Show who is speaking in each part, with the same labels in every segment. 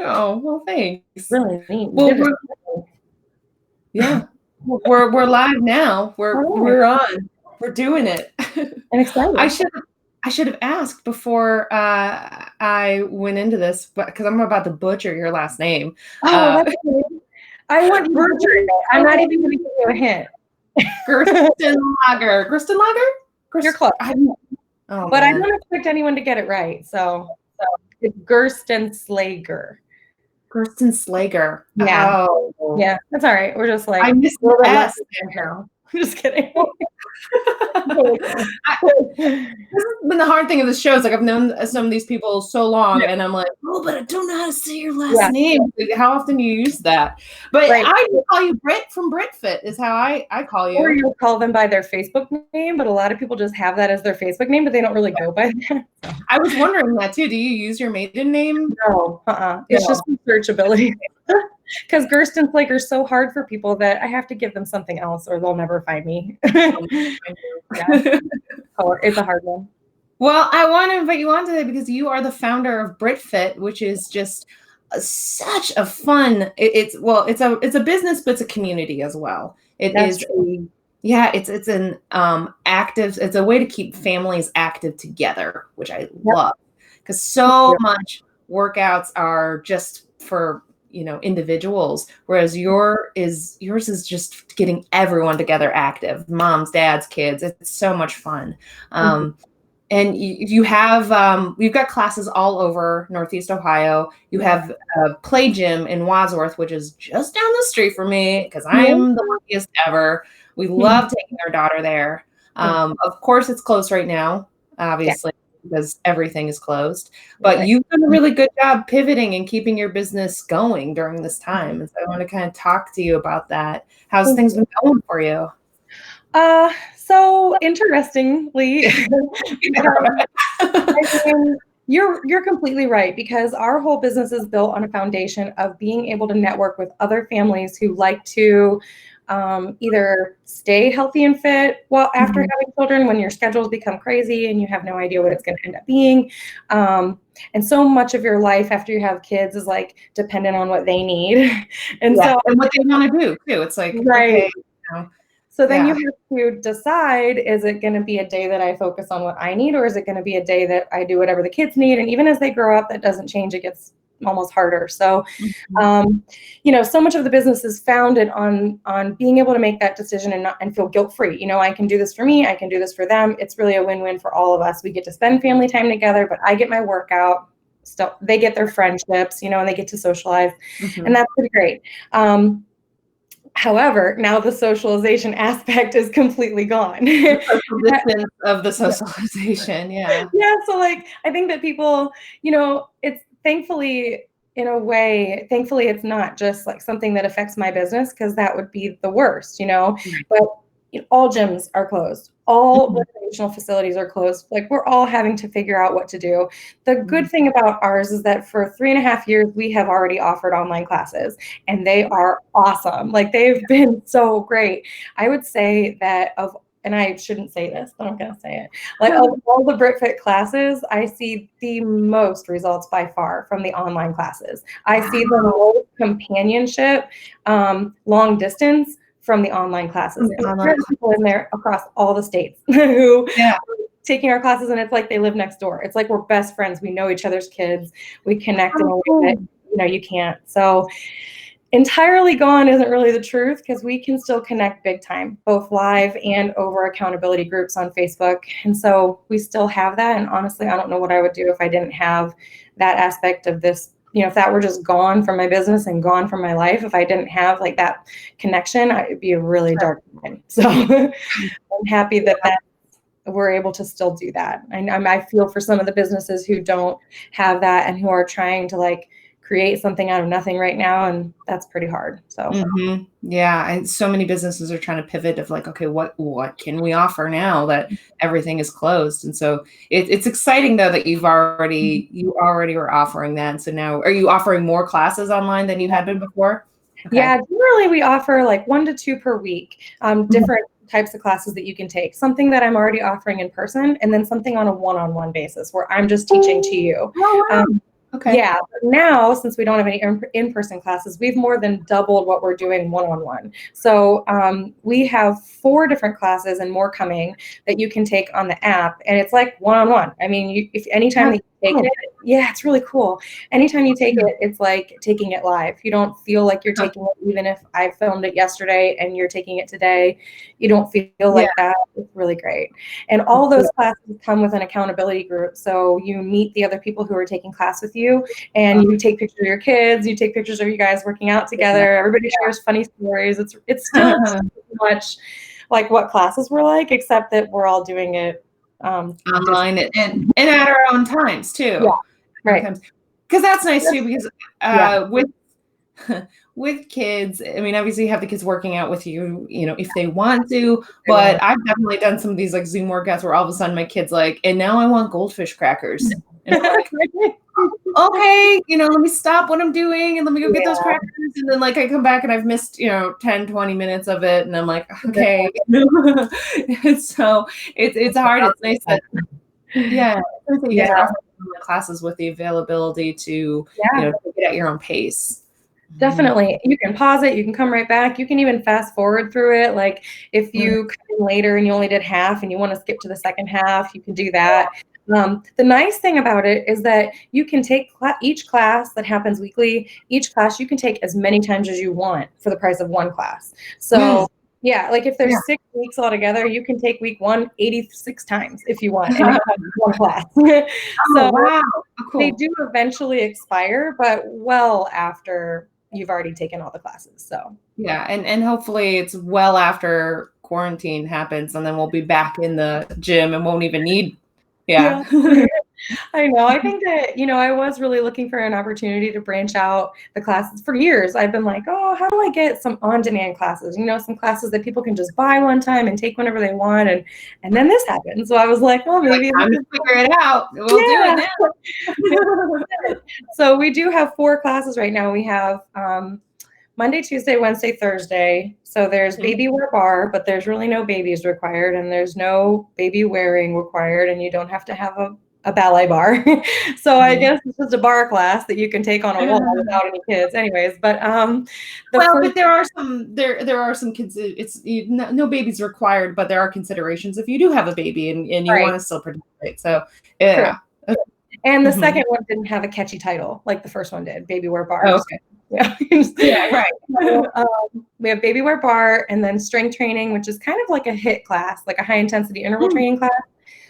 Speaker 1: Oh, well, thanks.
Speaker 2: Really neat.
Speaker 1: Well, yeah, we're live now. We're on. We're doing it.
Speaker 2: I'm excited.
Speaker 1: I should have asked before I went into this, but because I'm about to butcher your last name.
Speaker 2: Oh, that's good. I want you to butcher it. I'm not even going to give you a hint.
Speaker 1: Gerstenslager.
Speaker 2: You're close.
Speaker 1: Oh,
Speaker 2: but
Speaker 1: man.
Speaker 2: I don't expect anyone to get it right. So it's Gerstenslager.
Speaker 1: Gerstenslager.
Speaker 2: Yeah.
Speaker 1: Oh.
Speaker 2: Yeah, that's all right. We're just like,
Speaker 1: I missed the S
Speaker 2: now. I'm just kidding.
Speaker 1: This has been the hard thing of the show. Is like I've known some of these people so long, and I'm like, oh, but I don't know how to say your last name. How often do you use that? But I call you Britt from BrittFit is how I call you.
Speaker 2: Or you'll call them by their Facebook name, but a lot of people just have that as their Facebook name, but they don't really go by that.
Speaker 1: I was wondering that too. Do you use your maiden name?
Speaker 2: No, It's just searchability. Because Gerstenslager is so hard for people that I have to give them something else or they'll never find me. It's a hard one.
Speaker 1: Well, I want to invite you on today because you are the founder of BrittFit, which is just such a fun. It's a business, but it's a community as well. It's an active. It's a way to keep families active together, which I love because so much workouts are just for individuals, whereas yours is just getting everyone together active, moms, dads, kids. It's so much fun. And you have you've got classes all over Northeast Ohio. You have a play gym in Wadsworth, which is just down the street from me because I am the luckiest ever. We love taking our daughter there. Of course, it's closed right now, obviously. Because everything is closed, but you've done a really good job pivoting and keeping your business going during this time. And so I want to kind of talk to you about that. How's things been going for you?
Speaker 2: So interestingly, you're completely right, because our whole business is built on a foundation of being able to network with other families who like to either stay healthy and fit after having children when your schedules become crazy and you have no idea what it's going to end up being. And so much of your life after you have kids is like dependent on what they need. and
Speaker 1: what they want to do too. It's like, okay,
Speaker 2: so then you have to decide, is it going to be a day that I focus on what I need, or is it going to be a day that I do whatever the kids need? And even as they grow up, that doesn't change. It gets almost harder. So, so much of the business is founded on being able to make that decision and feel guilt-free. I can do this for me. I can do this for them. It's really a win-win for all of us. We get to spend family time together, but I get my workout. Still, they get their friendships, and they get to socialize, and that's pretty great. However, now the socialization aspect is completely gone.
Speaker 1: The social distance of the socialization,
Speaker 2: Yeah, so I think that people, it's thankfully it's not just like something that affects my business, because that would be the worst, but all gyms are closed. All recreational facilities are closed. We're all having to figure out what to do. The good thing about ours is that for 3.5 years, we have already offered online classes, and they are awesome. They've been so great. I would say that and I shouldn't say this, but I'm going to say it. Of all the BrittFit classes, I see the most results by far from the online classes. I see the most companionship, long distance from the online classes. There's people in there across all the states who are taking our classes, and it's like they live next door. It's like we're best friends. We know each other's kids. We connect in a way that you can't. So entirely gone isn't really the truth, because we can still connect big time, both live and over accountability groups on Facebook. And so we still have that. And honestly, I don't know what I would do if I didn't have that aspect of this. If that were just gone from my business and gone from my life, if I didn't have that connection, it'd be a really dark time. So I'm happy that we're able to still do that. I feel for some of the businesses who don't have that and who are trying to create something out of nothing right now, and that's pretty hard. So
Speaker 1: and so many businesses are trying to pivot of okay, what can we offer now that everything is closed? And so it's exciting though that you already were offering that. And so now, are you offering more classes online than you had been before?
Speaker 2: Okay. Yeah, generally we offer 1 to 2 per week, different types of classes that you can take. Something that I'm already offering in person, and then something on a one-on-one basis where I'm just teaching to you.
Speaker 1: Okay.
Speaker 2: Yeah, but now since we don't have any in-person classes, we've more than doubled what we're doing one-on-one. So we have 4 different classes and more coming that you can take on the app, and it's like one-on-one. I mean, if anytime that you take it, yeah, it's really cool. Anytime you take it, it's like taking it live. You don't feel like you're taking it, even if I filmed it yesterday and you're taking it today. You don't feel like that. It's really great. And all those classes come with an accountability group. So you meet the other people who are taking class with you, and you take pictures of your kids, you take pictures of you guys working out together. Everybody shares funny stories. It's still much like what classes were like, except that we're all doing it
Speaker 1: online and at our own times too.
Speaker 2: Yeah, right.
Speaker 1: Because that's nice too. Because with kids, I mean, obviously you have the kids working out with you, if they want to. But I've definitely done some of these like Zoom workouts where all of a sudden my kid's like, and now I want goldfish crackers. And I'm like, okay, let me stop what I'm doing and let me go get those crackers. And then like I come back and I've missed, 10, 20 minutes of it. And I'm like, okay. So it's hard. It's nice that, you guys are offering classes with the availability to, take it at your own pace.
Speaker 2: Definitely. You can pause it. You can come right back. You can even fast forward through it. Like if you come in later and you only did half and you want to skip to the second half, you can do that. The nice thing about it is that you can take each class that happens weekly. Each class you can take as many times as you want for the price of one class. So yeah, like if there's 6 weeks altogether, you can take week 1 86 times if you want, and have one class. Cool. They do eventually expire, but well after you've already taken all the classes. So
Speaker 1: yeah, and hopefully it's well after quarantine happens, and then we'll be back in the gym and won't even need. Yeah.
Speaker 2: I know. I think that, I was really looking for an opportunity to branch out the classes for years. I've been like, oh, how do I get some on-demand classes? Some classes that people can just buy one time and take whenever they want. And then this happened. So I was like, well, maybe
Speaker 1: I'm going to figure it out. We'll do it
Speaker 2: now. So we do have 4 classes right now. We have Monday, Tuesday, Wednesday, Thursday. So there's baby wear bar, but there's really no babies required, and there's no baby wearing required, and you don't have to have a ballet bar. So I guess it's just a bar class that you can take on a wall without any kids anyways. But
Speaker 1: but there are some kids, it's no babies required, but there are considerations if you do have a baby and you want to still participate. So yeah.
Speaker 2: True. And the second one didn't have a catchy title like the first one did, baby wear bar.
Speaker 1: Oh, okay.
Speaker 2: Yeah, right. So, we have baby wear bar, and then strength training, which is kind of like a HIIT class, like a high intensity interval training class.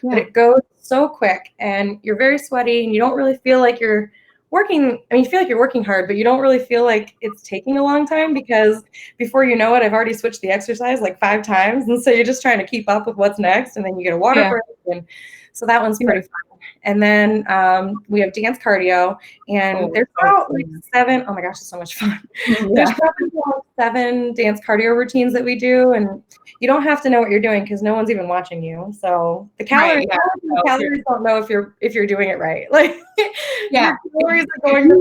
Speaker 2: But it goes so quick, and you're very sweaty, and you don't really feel like you're working. I mean, you feel like you're working hard, but you don't really feel like it's taking a long time, because before you know it, I've already switched the exercise like 5 times. And so you're just trying to keep up with what's next, and then you get a water break. And so that one's pretty fun. And then we have dance cardio, and there's about like 7. Oh my gosh, it's so much fun. There's probably about 7 dance cardio routines that we do, and you don't have to know what you're doing because no one's even watching you. So the calories, calories don't know if you're doing it right. Like calories are going to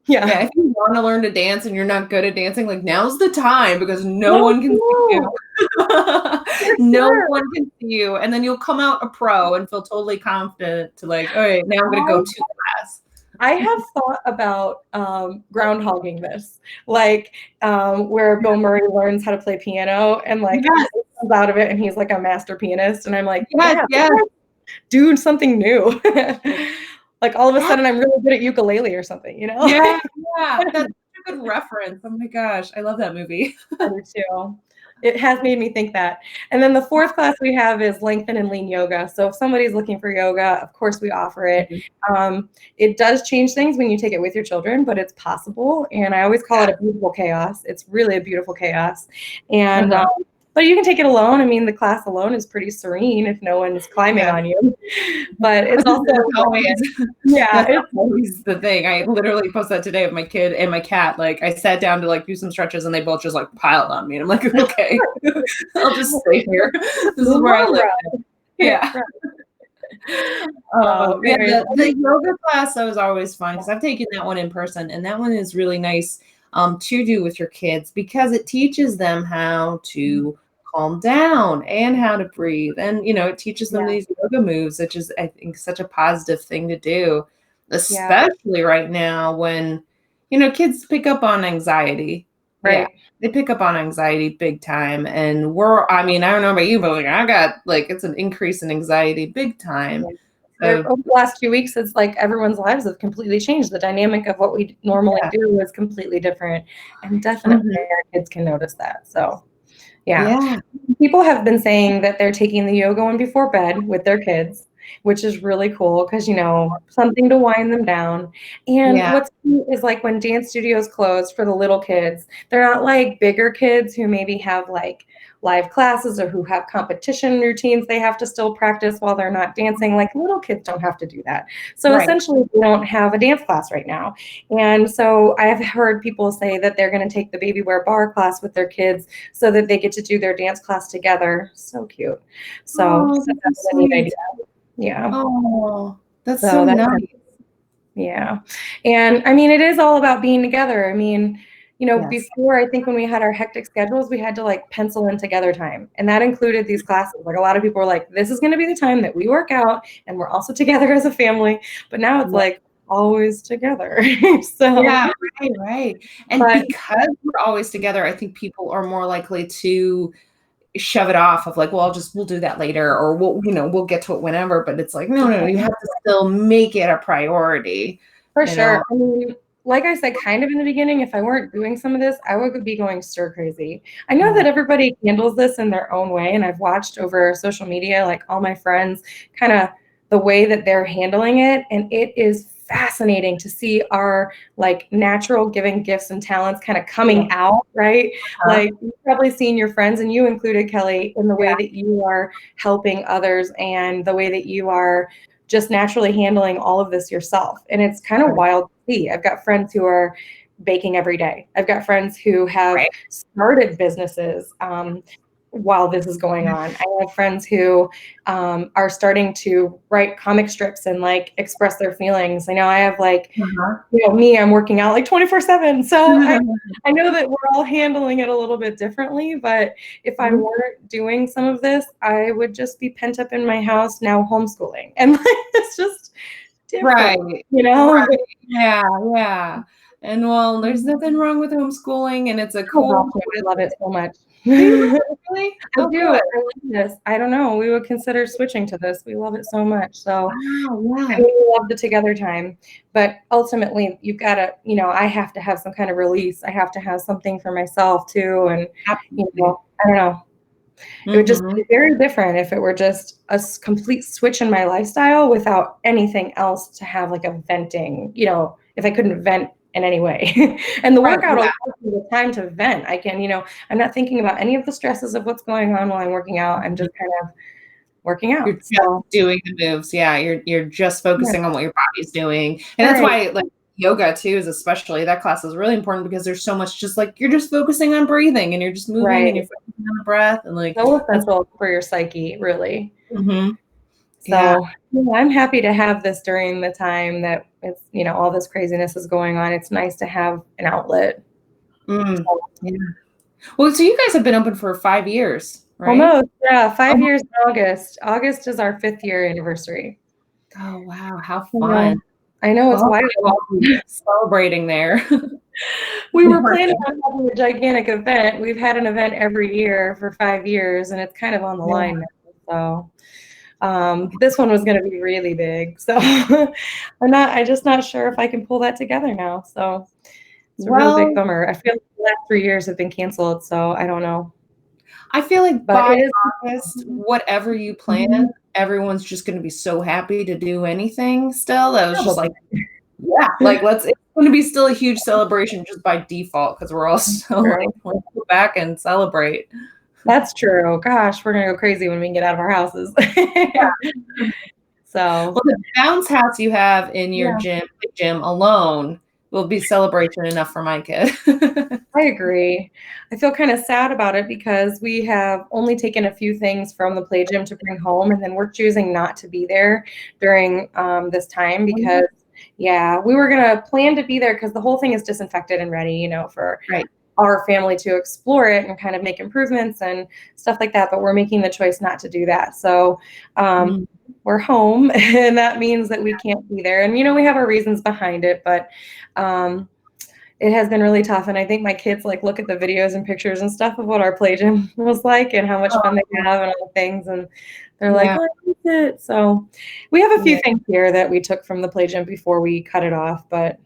Speaker 1: if you want to learn to dance and you're not good at dancing, like now's the time, because no one can see you. No one can see you, and then you'll come out a pro and feel totally confident to like, all right, now I'm going to go to class.
Speaker 2: I have thought about groundhogging this, like where Bill Murray learns how to play piano, and like comes out of it, and he's like a master pianist, and I'm like, do something new. Like all of a sudden I'm really good at ukulele or something,
Speaker 1: Yeah, that's a good reference. Oh my gosh, I love that movie.
Speaker 2: I do too. It has made me think that. And then the 4th class we have is lengthen and lean yoga. So if somebody's looking for yoga, of course we offer it. It does change things when you take it with your children, but it's possible. And I always call it a beautiful chaos. It's really a beautiful chaos. And but you can take it alone. I mean, the class alone is pretty serene if no one's climbing on you. But it's also
Speaker 1: always the thing. I literally posted that today of my kid and my cat. Like I sat down to like do some stretches, and they both just like piled on me. And I'm like, okay, I'll just stay here. This is where I live. Yeah. The yoga class, that was always fun, because I've taken that one in person, and that one is really nice to do with your kids, because it teaches them how to calm down and how to breathe, and it teaches them these yoga moves, which is, I think, such a positive thing to do. especially right now when, kids pick up on anxiety.
Speaker 2: Right.
Speaker 1: Yeah, they pick up on anxiety big time. And I don't know about you, but I got it's an increase in anxiety big time.
Speaker 2: Yeah. Over the last 2 weeks, it's like everyone's lives have completely changed. The dynamic of what we normally do is completely different. And definitely our kids can notice that. So, yeah. People have been saying that they're taking the yoga one before bed with their kids, which is really cool because, something to wind them down. And what's cute is like when dance studios close for the little kids, they're not like bigger kids who maybe have like live classes or who have competition routines they have to still practice while they're not dancing. Like little kids don't have to do that. So essentially we don't have a dance class right now. And so I've heard people say that they're going to take the baby wear bar class with their kids so that they get to do their dance class together. So cute. So that's a neat idea. Yeah.
Speaker 1: Oh, that's so nice.
Speaker 2: Yeah. And it is all about being together. Before, I think when we had our hectic schedules, we had to like pencil in together time. And that included these classes. Like a lot of people were like, this is going to be the time that we work out and we're also together as a family. But now it's like always together. So
Speaker 1: yeah, right. And because we're always together, I think people are more likely to shove it off of like, well, we'll do that later, or we'll get to it whenever. But it's like, no, you have to still make it a priority.
Speaker 2: For sure. Like I said, kind of in the beginning, if I weren't doing some of this, I would be going stir crazy. I know that everybody handles this in their own way. And I've watched over social media, like all my friends, kind of the way that they're handling it. And it is fascinating to see our like natural giving gifts and talents kind of coming out, right? Like you've probably seen your friends, and you included, Kelly, in the way that you are helping others and the way that you are just naturally handling all of this yourself. And it's kind of wild to see. I've got friends who are baking every day. I've got friends who have started businesses while this is going on. I have friends who are starting to write comic strips and like express their feelings. I know I have like, me, I'm working out like 24/7. So I know that we're all handling it a little bit differently, but if I weren't doing some of this, I would just be pent up in my house now homeschooling. And like, it's just different,
Speaker 1: Right. Yeah. And well, there's nothing wrong with homeschooling, and it's a cool.
Speaker 2: I love it so much.
Speaker 1: Really?
Speaker 2: I do. I love this. I don't know. We would consider switching to this. We love it so much. So we love the together time. But ultimately, you've got to, I have to have some kind of release. I have to have something for myself too. And, I don't know. It would just be very different if it were just a complete switch in my lifestyle without anything else to have like a venting, if I couldn't vent in any way. And the workout allows me the time to vent. I can, I'm not thinking about any of the stresses of what's going on while I'm working out. I'm just kind of working out.
Speaker 1: You're just doing the moves. Yeah. You're just focusing on what your body's doing. And that's why like yoga too is especially, that class is really important because there's so much just like, you're just focusing on breathing and you're just moving and you're focusing on the breath and like.
Speaker 2: So essential for your psyche, really. So I'm happy to have this during the time that it's, all this craziness is going on. It's nice to have an outlet.
Speaker 1: Well, so you guys have been open for 5 years, right?
Speaker 2: Almost, 5 years in August. August is our 5th year anniversary.
Speaker 1: Oh, wow. How fun.
Speaker 2: I know, it's wild.
Speaker 1: Celebrating there.
Speaker 2: We were planning on having a gigantic event. We've had an event every year for 5 years, and it's kind of on the line now. So this one was going to be really big. So I'm just not sure if I can pull that together now. So it's a real big bummer. I feel like the last 3 years have been canceled. So I don't know.
Speaker 1: I feel like by August, whatever you plan, everyone's just going to be so happy to do anything still. That was just like, it's going to be still a huge celebration just by default because we're all so like, let's go back and celebrate.
Speaker 2: That's true. Gosh, we're going to go crazy when we can get out of our houses. So,
Speaker 1: well, the bounce house you have in your gym alone will be celebration enough for my kid.
Speaker 2: I agree. I feel kind of sad about it because we have only taken a few things from the play gym to bring home, and then we're choosing not to be there during this time because, we were going to plan to be there because the whole thing is disinfected and ready, for our family to explore it and kind of make improvements and stuff like that. But we're making the choice not to do that. So we're home, and that means that we can't be there. And, we have our reasons behind it, but it has been really tough. And I think my kids like look at the videos and pictures and stuff of what our play gym was like and how much fun they have and all the things. And they're like, oh, I miss it. So we have a few things here that we took from the play gym before we cut it off, but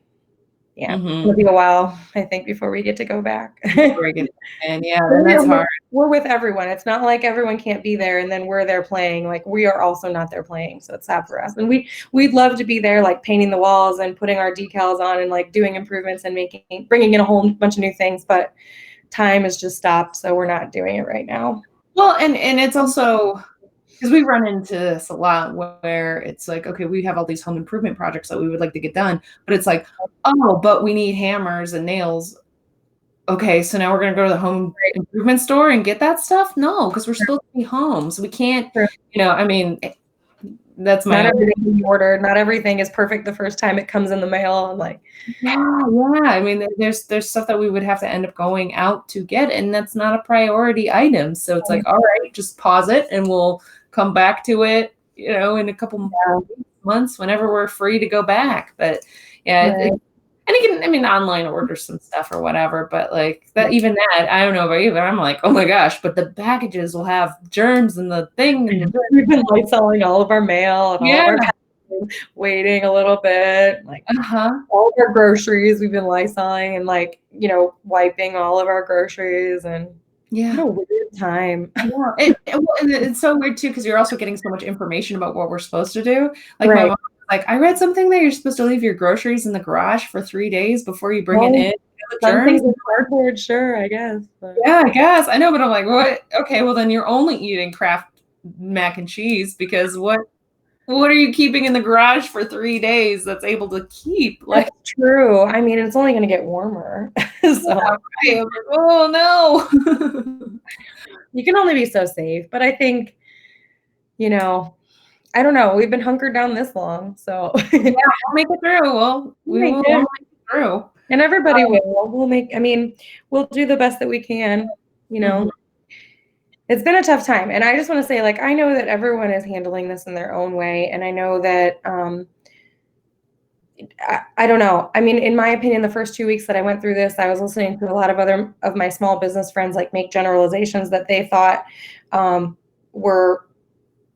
Speaker 2: it'll be a while, I think, before we get to go back.
Speaker 1: And that's hard.
Speaker 2: We're with everyone. It's not like everyone can't be there and then we're there playing. Like, we are also not there playing, so it's sad for us. And we'd love to be there, like painting the walls and putting our decals on and like doing improvements and bringing in a whole bunch of new things, but time has just stopped, so we're not doing it right now.
Speaker 1: Well, and it's also because we run into this a lot where it's like, okay, we have all these home improvement projects that we would like to get done, but it's like, oh, but we need hammers and nails. Okay, so now we're going to go to the home improvement store and get that stuff? No, because we're supposed to be home, so we can't, I mean, that's my...
Speaker 2: Not everything you ordered. Not everything is perfect the first time it comes in the mail. And like,
Speaker 1: yeah. I mean, there's stuff that we would have to end up going out to get, and that's not a priority item. So it's like, all right, just pause it, and we'll come back to it, in a couple months whenever we're free to go back. But and again, I mean, online order some stuff or whatever, but like that, even that, I don't know about you, but I'm like, oh my gosh, but the packages will have germs and the thing. And
Speaker 2: we've been like selling all of our mail and all of our packages, waiting a little bit, like all of our groceries we've been lysoling and like, wiping all of our groceries and what a weird time.
Speaker 1: It's so weird too, because you're also getting so much information about what we're supposed to do. Like my mom, like, I read something that you're supposed to leave your groceries in the garage for 3 days before you bring it in.
Speaker 2: Some things in cardboard, sure, I guess. But.
Speaker 1: Yeah, I guess. I know, but I'm like, what? Okay, well then you're only eating Kraft mac and cheese, because what are you keeping in the garage for 3 days that's able to keep? Like,
Speaker 2: that's true. I mean, it's only going to get warmer. So
Speaker 1: I'm like, oh no.
Speaker 2: You can only be so safe. But I think, I don't know. We've been hunkered down this long, so
Speaker 1: we'll make it through. Well, we will make it through,
Speaker 2: and everybody will. We'll do the best that we can. It's been a tough time, and I just want to say, like, I know that everyone is handling this in their own way, and I know that I don't know. I mean, in my opinion, the first 2 weeks that I went through this, I was listening to a lot of other of my small business friends like make generalizations that they thought were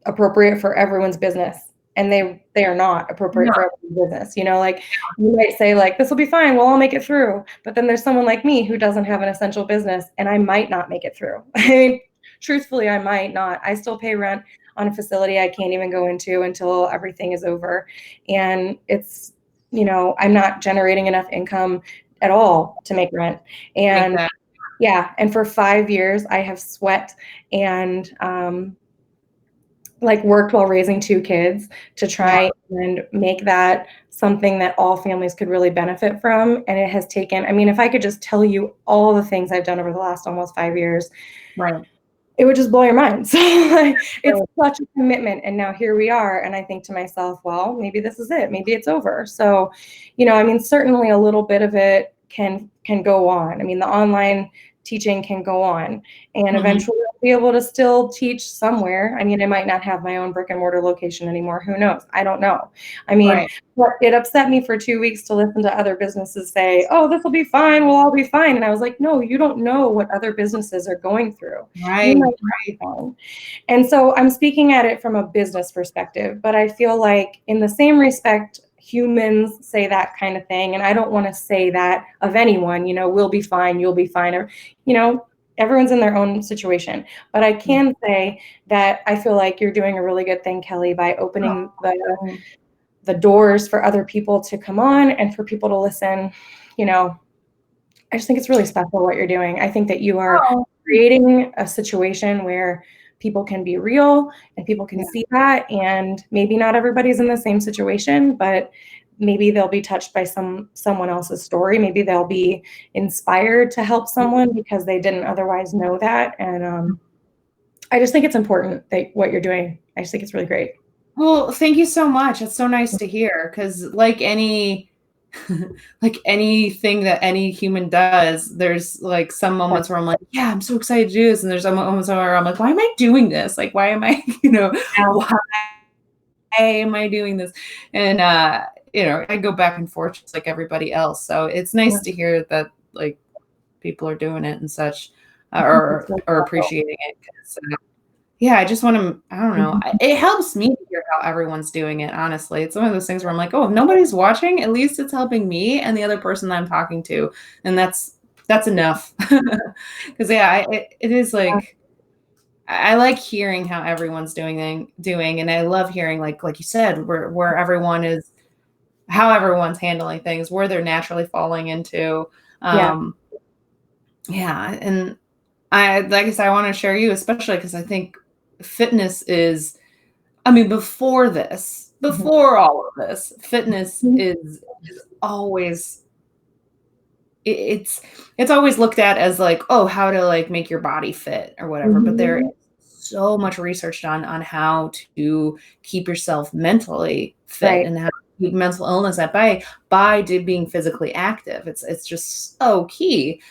Speaker 2: appropriate for everyone's business, and they are not appropriate for everyone's business. Like you might say like, this will be fine, well, I'll make it through, but then there's someone like me who doesn't have an essential business, and I might not make it through. I mean, truthfully, I might not. I still pay rent on a facility I can't even go into until everything is over, and it's I'm not generating enough income at all to make rent. And and for 5 years I have sweat and like worked while raising 2 kids to try and make that something that all families could really benefit from. And it has taken, I mean, if I could just tell you all the things I've done over the last almost 5 years, it would just blow your mind. So it's such a commitment. And now here we are. And I think to myself, well, maybe this is it. Maybe it's over. So, I mean, certainly a little bit of it can go on. I mean, the online teaching can go on, and eventually I'll be able to still teach somewhere. I mean, I might not have my own brick and mortar location anymore. Who knows? I don't know. I mean, but it upset me for 2 weeks to listen to other businesses say, oh, this will be fine. We'll all be fine. And I was like, no, you don't know what other businesses are going through. And so I'm speaking at it from a business perspective, but I feel like in the same respect, humans say that kind of thing. And I don't want to say that of anyone, we'll be fine, you'll be fine, or, everyone's in their own situation. But I can say that I feel like you're doing a really good thing, Kelly, by opening the doors for other people to come on and for people to listen. I just think it's really special what you're doing. I think that you are creating a situation where people can be real and people can see that. And maybe not everybody's in the same situation, but maybe they'll be touched by someone else's story. Maybe they'll be inspired to help someone because they didn't otherwise know that. And I just think it's important that what you're doing. I just think it's really great.
Speaker 1: Well, thank you so much. It's so nice to hear, because like anything that any human does, there's like some moments where I'm like, yeah, I'm so excited to do this. And there's some moments where I'm like, why am I doing this? Like, why am I, why am I doing this? And, I go back and forth just like everybody else. So it's nice to hear that like people are doing it and such, or appreciating it. 'Cause, yeah, I just want to, I don't know. It helps me to hear how everyone's doing it, honestly. It's one of those things where I'm like, oh, if nobody's watching, at least it's helping me and the other person that I'm talking to. And that's enough. Because yeah, it is like, I like hearing how everyone's doing, and I love hearing like you said, where everyone is, how everyone's handling things, where they're naturally falling into.
Speaker 2: Yeah.
Speaker 1: Yeah, and like I said, I want to share you, especially because I think fitness is, I mean, before all of this, fitness is always, it's always looked at as like, oh, how to like make your body fit or whatever. But there is so much research done on how to keep yourself mentally fit and how to keep mental illness at bay by being physically active. It's just so key.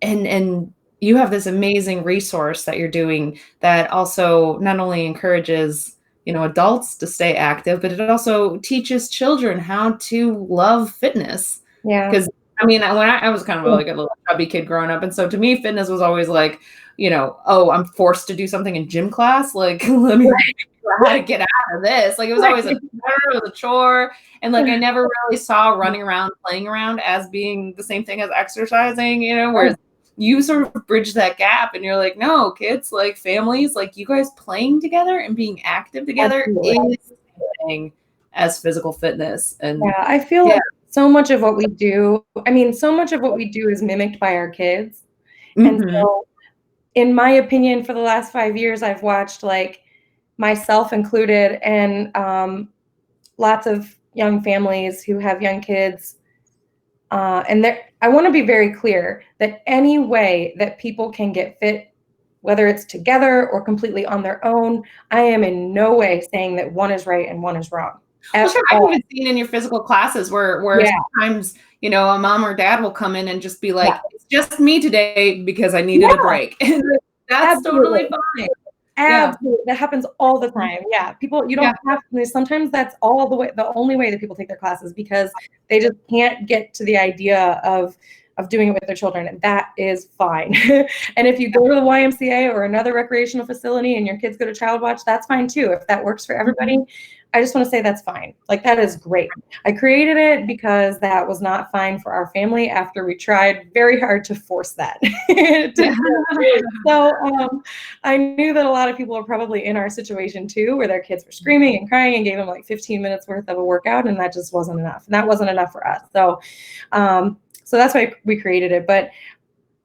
Speaker 1: And you have this amazing resource that you're doing that also not only encourages, adults to stay active, but it also teaches children how to love fitness.
Speaker 2: Yeah.
Speaker 1: Because I mean, when I was kind of like a little chubby kid growing up, and so to me, fitness was always like, oh, I'm forced to do something in gym class. Like, let me figure out how to get out of this. Like, it was always it was a chore, and like I never really saw running around, playing around as being the same thing as exercising. Whereas you sort of bridge that gap, and you're like, no, kids, like families, like you guys playing together and being active together is the same thing as physical fitness. And
Speaker 2: yeah, I feel like so much of what we do, so much of what we do is mimicked by our kids. And so, in my opinion, for the last 5 years, I've watched like myself included and lots of young families who have young kids. And I want to be very clear that any way that people can get fit, whether it's together or completely on their own, I am in no way saying that one is right and one is wrong.
Speaker 1: Well, sure, I've even seen in your physical classes where sometimes, a mom or dad will come in and just be like, it's just me today because I needed a break. And that's totally fine.
Speaker 2: Absolutely. That happens all the time. Yeah. People, you don't have to, sometimes that's the only way that people take their classes, because they just can't get to the idea of doing it with their children. And that is fine. And if you go to the YMCA or another recreational facility and your kids go to Child Watch, that's fine too. If that works for everybody, I just want to say that's fine. Like, that is great. I created it because that was not fine for our family after we tried very hard to force that. So I knew that a lot of people are probably in our situation too, where their kids were screaming and crying and gave them like 15 minutes worth of a workout, and that just wasn't enough. And that wasn't enough for us. So that's why we created it. But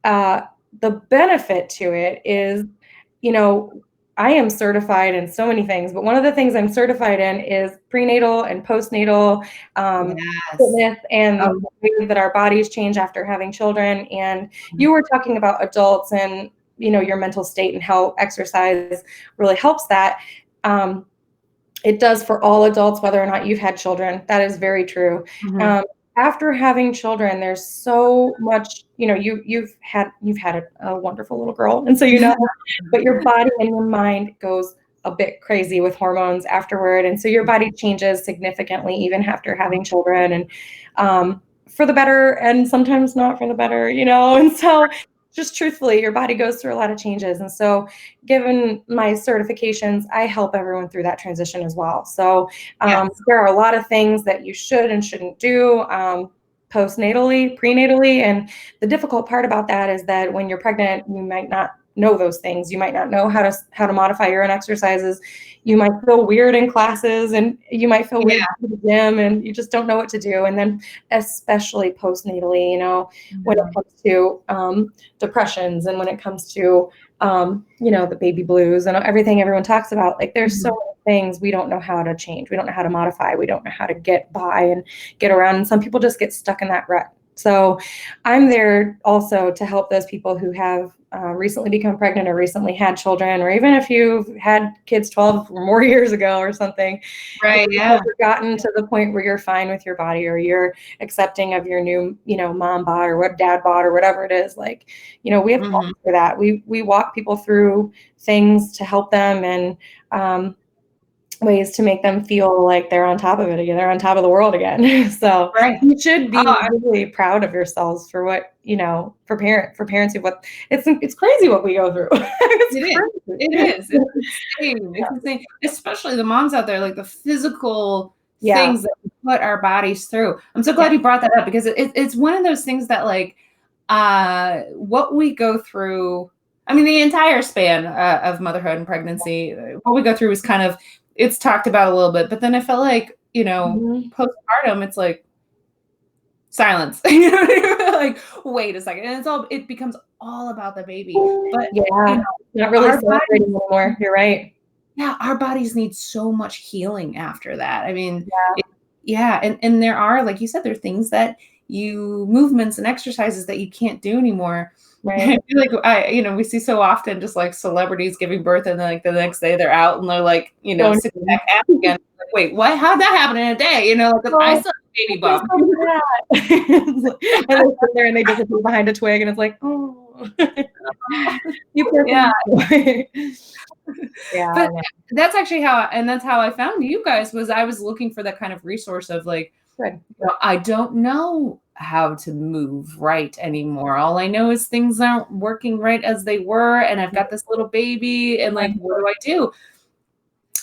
Speaker 2: the benefit to it is, I am certified in so many things, but one of the things I'm certified in is prenatal and postnatal fitness and the way that our bodies change after having children. And you were talking about adults and, your mental state and how exercise really helps that. It does for all adults, whether or not you've had children. That is very true. After having children, there's so much, you've had a wonderful little girl. And so, but your body and your mind goes a bit crazy with hormones afterward. And so your body changes significantly even after having children, and for the better, and sometimes not for the better, and so just truthfully, your body goes through a lot of changes. And so given my certifications, I help everyone through that transition as well. So there are a lot of things that you should and shouldn't do postnatally, prenatally. And the difficult part about that is that when you're pregnant, you might not know those things. You might not know how to modify your own exercises. You might feel weird in classes, and you might feel weird at the gym, and you just don't know what to do. And then especially postnatally, when it comes to depressions, and when it comes to the baby blues and everything everyone talks about, like there's so many things we don't know how to change. We don't know how to modify. We don't know how to get by and get around. And some people just get stuck in that rut. So I'm there also to help those people who have recently become pregnant or recently had children, or even if you've had kids 12 or more years ago or something,
Speaker 1: right?
Speaker 2: You've gotten to the point where you're fine with your body, or you're accepting of your new, mom bod or what dad bod or whatever it is. Like, we have help for that. We walk people through things to help them, and ways to make them feel like they're on top of it again. They're on top of the world again. So you should be really proud of yourselves for what, for parents who it's crazy what we go through.
Speaker 1: It is. It's insane. It's insane. Especially the moms out there, like the physical things that we put our bodies through. I'm so glad you brought that up, because it's one of those things that, like, what we go through, I mean, the entire span of motherhood and pregnancy, what we go through is kind of, it's talked about a little bit, but then I felt like, postpartum, it's like silence. Like, wait a second. And it becomes all about the baby. But
Speaker 2: not really celebrating anymore. You're right.
Speaker 1: Yeah, our bodies need so much healing after that. I mean, and there are, like you said, there are things that movements and exercises that you can't do anymore.
Speaker 2: Right.
Speaker 1: I feel like we see so often just like celebrities giving birth, and then like the next day they're out and they're like, sitting back out again. Like, wait, what? How'd that happen in a day? Like, I still have a baby bump.
Speaker 2: And they sit there and they disappear behind a twig, and it's like, oh, you
Speaker 1: But that's actually how I found you guys. Was I was looking for that kind of resource of like, I don't know how to move right anymore. All I know is things aren't working right as they were, and I've got this little baby, and like, what do I do?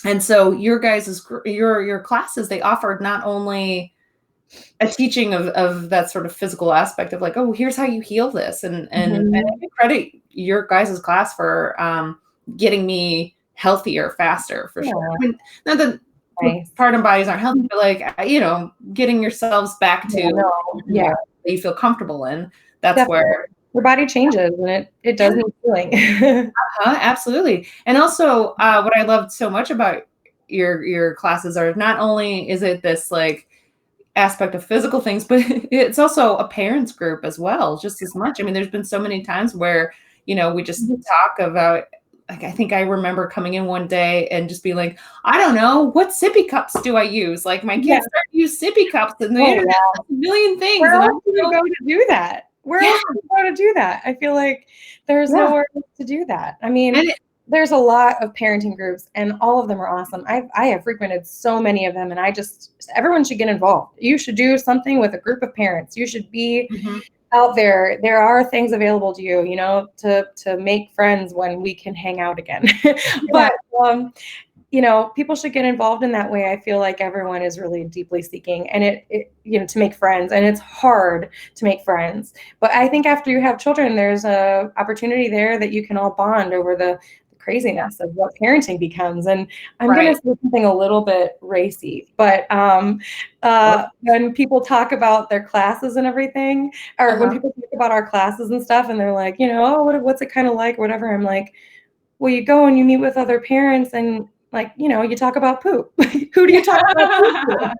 Speaker 1: And so your classes, they offered not only a teaching of that sort of physical aspect of like, oh, here's how you heal this, and I credit your guys' class for getting me healthier faster, for sure. I mean, not that postpartum bodies aren't healthy, but like, getting yourselves back to that you feel comfortable in. That's where
Speaker 2: your body changes, and it does need healing.
Speaker 1: Absolutely. And also, what I loved so much about your classes are, not only is it this like aspect of physical things, but it's also a parents group as well, just as much. I mean, there's been so many times where, we just talk about, like, I think I remember coming in one day and just being like, I don't know, what sippy cups do I use? Like, my kids start to use sippy cups, and the internet has a million things.
Speaker 2: Where else do you go to do that? Where else do you go to do that? I feel like there's nowhere else to do that. I mean, there's a lot of parenting groups, and all of them are awesome. I have frequented so many of them, and everyone should get involved. You should do something with a group of parents. You should be out there. There are things available to you, to make friends when we can hang out again. But people should get involved in that way. I feel like everyone is really deeply seeking, and to make friends, and it's hard to make friends. But I think after you have children, there's a opportunity there that you can all bond over the craziness of what parenting becomes. And I'm going to say something a little bit racy, but when people talk about their classes and everything, or when people talk about our classes and stuff, and they're like, oh, what's it kind of like, whatever, I'm like, well, you go and you meet with other parents, and like, you talk about poop. Who do you talk about poop to?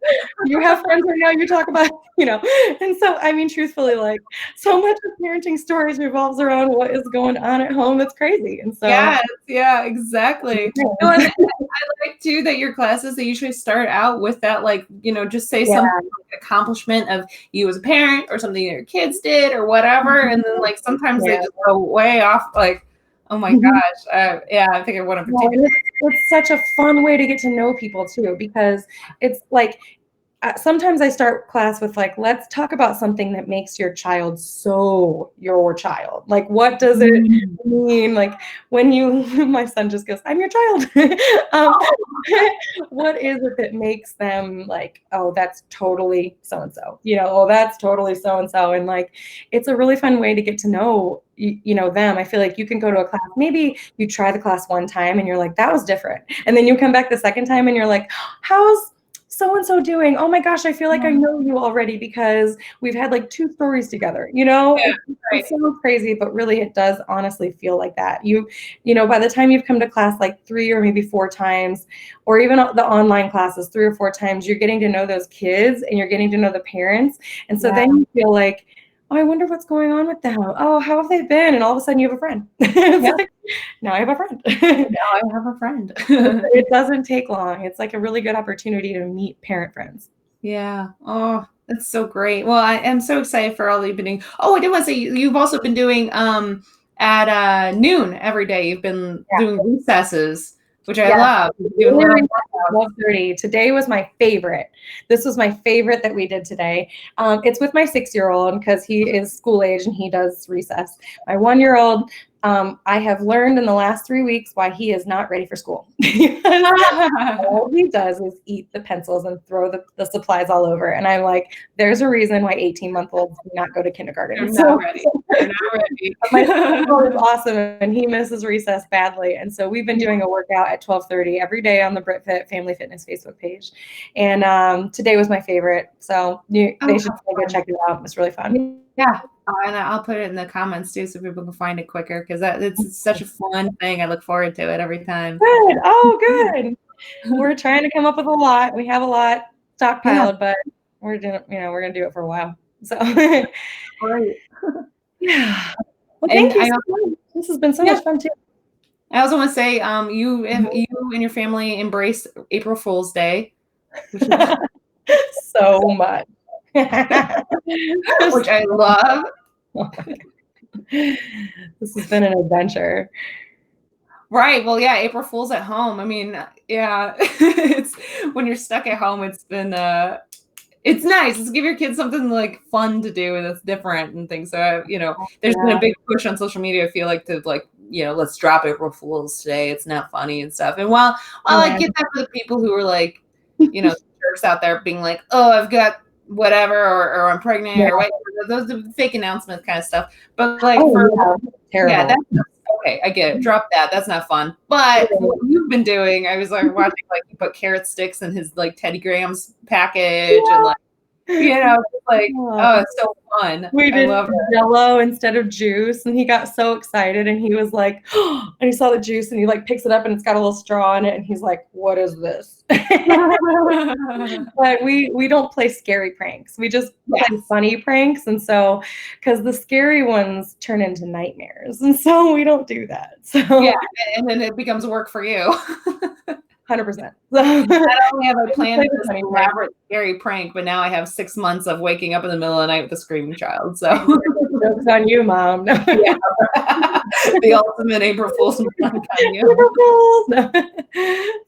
Speaker 2: You have friends right now, you talk about, and so, I mean, truthfully, like, so much of parenting stories revolves around what is going on at home. It's crazy. And so,
Speaker 1: yeah, exactly. I like too that your classes, they usually start out with that, like, just say some accomplishment of you as a parent, or something that your kids did, or whatever. And then, like, sometimes they just go way off, like, oh my gosh. I think I want to particular.
Speaker 2: It's such a fun way to get to know people too, because it's like, sometimes I start class with like, let's talk about something that makes your child so your child. Like, what does it mean? Like, when my son just goes, I'm your child. What is it that makes them like, oh, that's totally so-and-so, oh, that's totally so-and-so. And like, it's a really fun way to get to know them. I feel like you can go to a class, maybe you try the class one time and you're like, that was different. And then you come back the second time and you're like, how's so-and-so doing? Oh my gosh, I feel like I know you already because we've had like 2 stories together, It's so crazy, but really it does honestly feel like that. By the time you've come to class like 3 or maybe 4 times, or even the online classes 3 or 4 times, you're getting to know those kids and you're getting to know the parents. And so then you feel like, oh, I wonder what's going on with them. Oh, how have they been? And all of a sudden you have a friend. Like, now I have a friend.
Speaker 1: Now I have a friend.
Speaker 2: It doesn't take long. It's like a really good opportunity to meet parent friends.
Speaker 1: Yeah. Oh, that's so great. Well, I am so excited for all that you've been doing. Oh, I did want to say you've also been doing at noon every day. You've been doing recesses which I love.
Speaker 2: 12:30. Today was my favorite. This was my favorite that we did today. It's with my 6-year-old because he is school age and he does recess. My 1-year-old, I have learned in the last 3 weeks why he is not ready for school. All he does is eat the pencils and throw the supplies all over. And I'm like, there's a reason why 18-month-olds do not go to kindergarten.
Speaker 1: They're not ready. They're not ready.
Speaker 2: My 6-year-old is awesome and he misses recess badly. And so we've been doing a workout at 12:30 every day on the BrittFit Family Fitness Facebook page. And today was my favorite. So they should go check it out. It's really fun.
Speaker 1: Yeah. And I'll put it in the comments too so people can find it quicker because it's such a fun thing. I look forward to it every time.
Speaker 2: Good. Oh, good. We're trying to come up with a lot. We have a lot stockpiled, but we're doing, we're gonna do it for a while. So
Speaker 1: Great.
Speaker 2: Yeah. Well, thank you so much. This has been so much fun too.
Speaker 1: I also want to say, you and your family embrace April Fool's Day,
Speaker 2: so much.
Speaker 1: Which I love.
Speaker 2: This has been an adventure.
Speaker 1: Right. Well, yeah, April Fool's at home. I mean, yeah, it's when you're stuck at home, it's been it's nice. It's give your kids something like fun to do and it's different and things. So, there's been a big push on social media, I feel like, to like, let's drop April Fool's today. It's not funny and stuff. And while I get that for the people who are like, jerks out there being like, oh, I've got whatever, or I'm pregnant or whatever. Those are fake announcements kind of stuff. But like
Speaker 2: terrible.
Speaker 1: That's okay. I get it. Drop that. That's not fun. But what you've been doing, I was like watching, like you put carrot sticks in his like Teddy Grahams package and like, like, oh, it's so fun.
Speaker 2: We did Jello instead of juice, and he got so excited, and he was like, oh, and he saw the juice, and he like picks it up, and it's got a little straw in it, and he's like, what is this? But we don't play scary pranks. We just play funny pranks, and so because the scary ones turn into nightmares, and so we don't do that. So
Speaker 1: and then it becomes work for you.
Speaker 2: 100%.
Speaker 1: Not only have I planned this elaborate scary prank, but now I have 6 months of waking up in the middle of the night with a screaming child. So
Speaker 2: joke's on you, Mom. No.
Speaker 1: The ultimate April Fool's prank on you.
Speaker 2: April Fool's.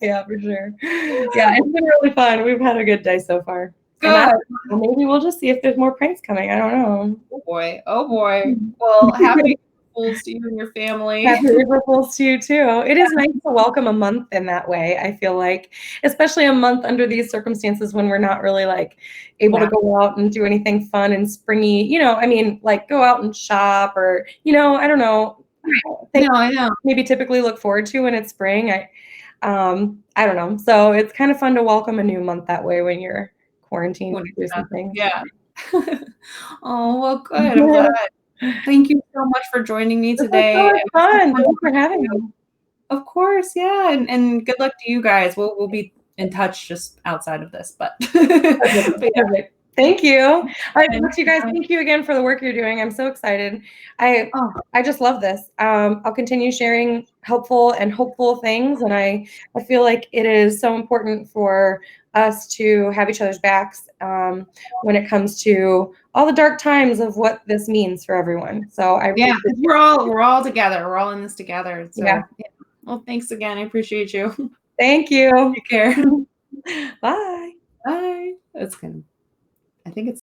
Speaker 2: Yeah, for sure. Yeah, it's been really fun. We've had a good day so far.
Speaker 1: Good.
Speaker 2: Maybe we'll just see if there's more pranks coming. I don't know.
Speaker 1: Oh boy. Oh boy. Well, happy Fools to you and your family.
Speaker 2: Happy April Fools to you too. It is nice to welcome a month in that way. I feel like, especially a month under these circumstances when we're not really like able to go out and do anything fun and springy, I mean, like go out and shop or, I don't know.
Speaker 1: I know.
Speaker 2: Maybe typically look forward to when it's spring. I don't know. So it's kind of fun to welcome a new month that way when you're quarantined and do something.
Speaker 1: Yeah. Oh, well, good. I'm glad. Thank you so much for joining me today.
Speaker 2: It was fun. Thanks for having me.
Speaker 1: Of course, yeah, and good luck to you guys. We'll be in touch just outside of this, but
Speaker 2: Thank you. All right, you guys. Thank you again for the work you're doing. I'm so excited. I just love this. I'll continue sharing helpful and hopeful things, and I feel like it is so important for us to have each other's backs when it comes to all the dark times of what this means for everyone. So
Speaker 1: we're all together. We're all in this together. So, Well, thanks again. I appreciate you.
Speaker 2: Thank you.
Speaker 1: Take care.
Speaker 2: Bye.
Speaker 1: Bye. That's good. I think it's